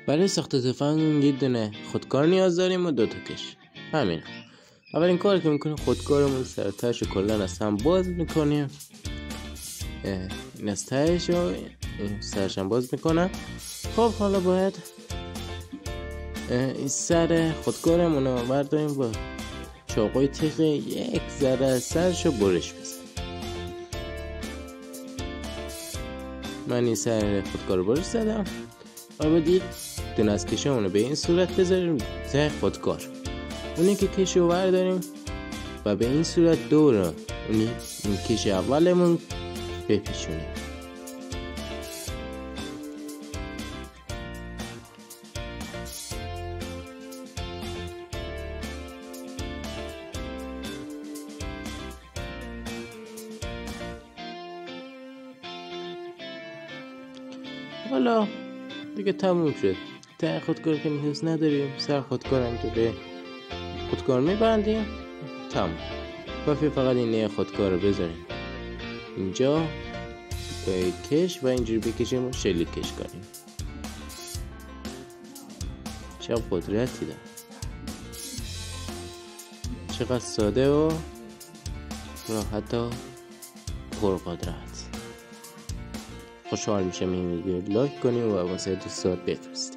برای ساخت تفنگ یه دونه خودکار نیاز داریم و 2 تا کش. همین. اولین کار که میکنیم خودکارمون سر تهش رو کلا از هم باز میکنیم. این از تهش رو سرش هم باز میکنم. خب حالا باید این سر خودکارمون رو برداریم با چاقوی تیغ یک ذره سرش رو برش بزنیم. من این سر خودکار رو برش زدم و باید دونه از کشمون رو به این صورت بذاریم ته خودکار. اونی که کش رو برداریم و به این صورت دور این کش اولمون بپیچونیم. حالا دیگه تموم شد. ته خودکار که نیاز نداریم، سر خودکارم که به خودکار میبندیم تموم. کافیه فقط این خودکار رو بذاریم اینجا به کش و اینجوری بکشیم و شلیک کش کنیم. چقدر قدرتی داره، چقدر ساده و راحت و پرقدرت. خوشحال میشم این ویدیو لایک کنیم و واسه دوستات بفرستید.